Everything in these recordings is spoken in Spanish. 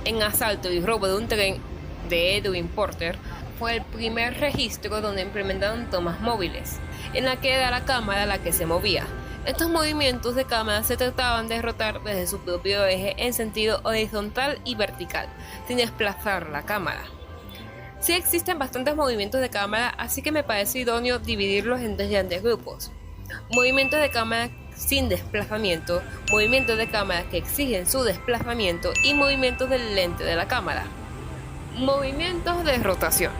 en Asalto y robo de un tren de Edwin Porter fue el primer registro donde implementaron tomas móviles, en la que era la cámara la que se movía. Estos movimientos de cámara se trataban de rotar desde su propio eje en sentido horizontal y vertical, sin desplazar la cámara. Sí existen bastantes movimientos de cámara, así que me parece idóneo dividirlos en dos grandes grupos. Movimientos de cámara sin desplazamiento, movimientos de cámara que exigen su desplazamiento y movimientos del lente de la cámara. Movimientos de rotación.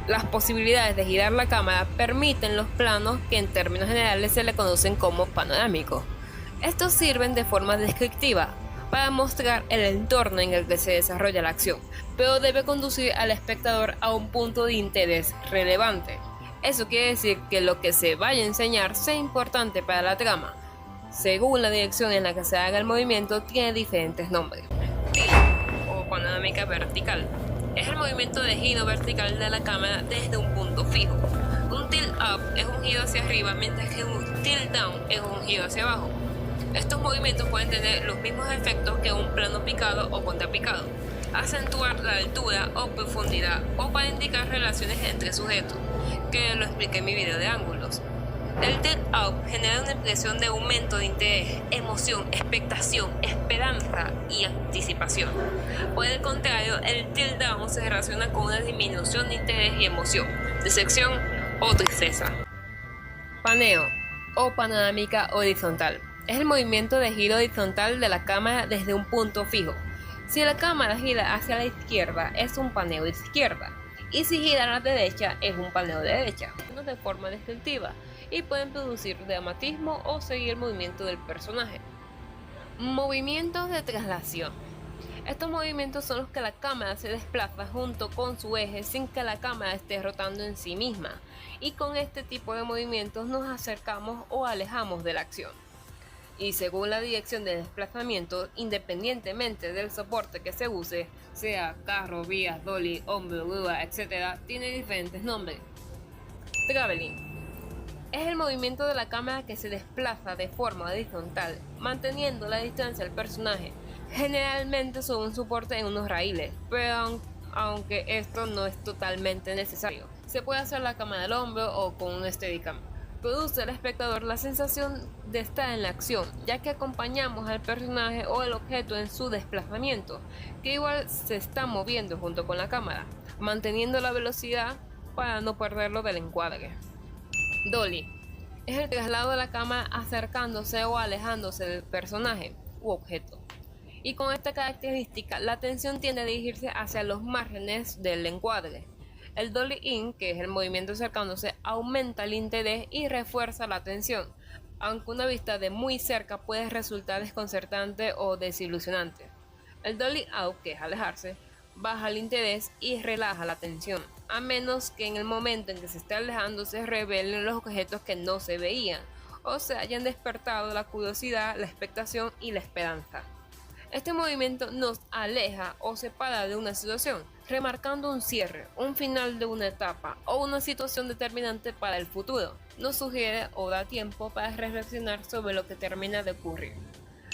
Las posibilidades de girar la cámara permiten los planos que en términos generales se le conocen como panorámicos. Estos sirven de forma descriptiva para mostrar el entorno en el que se desarrolla la acción, pero debe conducir al espectador a un punto de interés relevante. Eso quiere decir que lo que se vaya a enseñar sea importante para la trama. Según la dirección en la que se haga el movimiento, tiene diferentes nombres. Tilt o panorámica vertical es el movimiento de giro vertical de la cámara desde un punto fijo. Un tilt up es un giro hacia arriba, mientras que un tilt down es un giro hacia abajo. Estos movimientos pueden tener los mismos efectos que un plano picado o contrapicado, acentuar la altura o profundidad o para indicar relaciones entre sujetos, que lo expliqué en mi video de ángulos. El tilt up genera una impresión de aumento de interés, emoción, expectación, esperanza y anticipación. Por el contrario, el tilt down se relaciona con una disminución de interés y emoción, decepción o tristeza. Paneo o panorámica horizontal es el movimiento de giro horizontal de la cámara desde un punto fijo. Si la cámara gira hacia la izquierda, es un paneo de izquierda, y si gira a la derecha, es un paneo de derecha, de forma descriptiva, y pueden producir dramatismo o seguir el movimiento del personaje. Movimientos de traslación. Estos movimientos son los que la cámara se desplaza junto con su eje sin que la cámara esté rotando en sí misma, y con este tipo de movimientos nos acercamos o alejamos de la acción. Y según la dirección de desplazamiento, independientemente del soporte que se use, sea carro, vías, dolly, hombro, grúa, etc., tiene diferentes nombres. Traveling es el movimiento de la cámara que se desplaza de forma horizontal, manteniendo la distancia al personaje, generalmente sobre un soporte en unos raíles, pero aunque esto no es totalmente necesario. Se puede hacer la cámara al hombro o con un Steadicam. Produce al espectador la sensación de estar en la acción, ya que acompañamos al personaje o el objeto en su desplazamiento, que igual se está moviendo junto con la cámara, manteniendo la velocidad para no perderlo del encuadre. Dolly es el traslado de la cámara acercándose o alejándose del personaje u objeto. Y con esta característica, la atención tiende a dirigirse hacia los márgenes del encuadre. El dolly in, que es el movimiento acercándose, aumenta el interés y refuerza la atención, aunque una vista de muy cerca puede resultar desconcertante o desilusionante. El dolly out, que es alejarse, baja el interés y relaja la atención, a menos que en el momento en que se esté alejando se revelen los objetos que no se veían, o se hayan despertado la curiosidad, la expectación y la esperanza. Este movimiento nos aleja o separa de una situación, remarcando un cierre, un final de una etapa o una situación determinante para el futuro. Nos sugiere o da tiempo para reflexionar sobre lo que termina de ocurrir.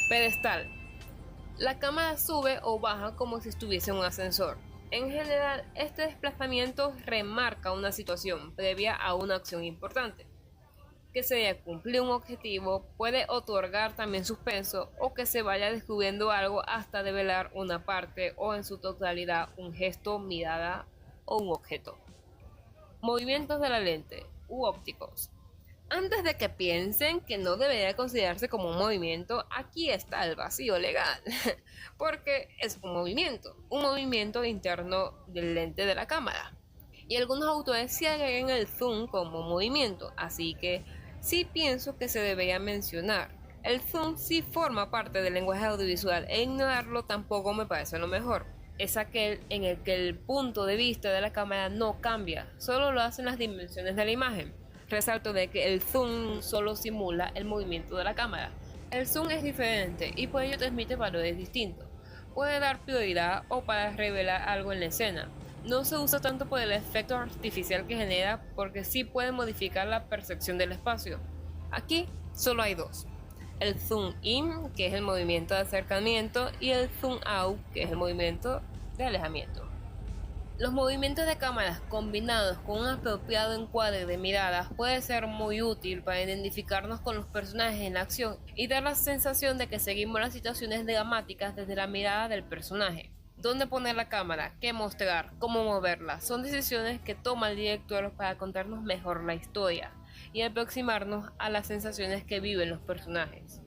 Pedestal. La cámara sube o baja como si estuviese en un ascensor. En general, este desplazamiento remarca una situación previa a una acción importante, que sería cumplir un objetivo, puede otorgar también suspenso o que se vaya descubriendo algo hasta develar una parte o en su totalidad un gesto, mirada o un objeto. Movimientos de la lente u ópticos. Antes de que piensen que no debería considerarse como un movimiento, aquí está el vacío legal, porque es un movimiento interno del lente de la cámara. Y algunos autores sí agregan el zoom como movimiento, así que sí pienso que se debería mencionar. El zoom sí forma parte del lenguaje audiovisual e ignorarlo tampoco me parece lo mejor. Es aquel en el que el punto de vista de la cámara no cambia, solo lo hacen las dimensiones de la imagen. Resalto de que el zoom solo simula el movimiento de la cámara. El zoom es diferente y por ello transmite valores distintos. Puede dar prioridad o para revelar algo en la escena. No se usa tanto por el efecto artificial que genera, porque sí puede modificar la percepción del espacio. Aquí solo hay dos: el zoom in, que es el movimiento de acercamiento, y el zoom out, que es el movimiento de alejamiento. Los movimientos de cámaras combinados con un apropiado encuadre de miradas puede ser muy útil para identificarnos con los personajes en la acción y dar la sensación de que seguimos las situaciones dramáticas desde la mirada del personaje. Dónde poner la cámara, qué mostrar, cómo moverla, son decisiones que toma el director para contarnos mejor la historia y aproximarnos a las sensaciones que viven los personajes.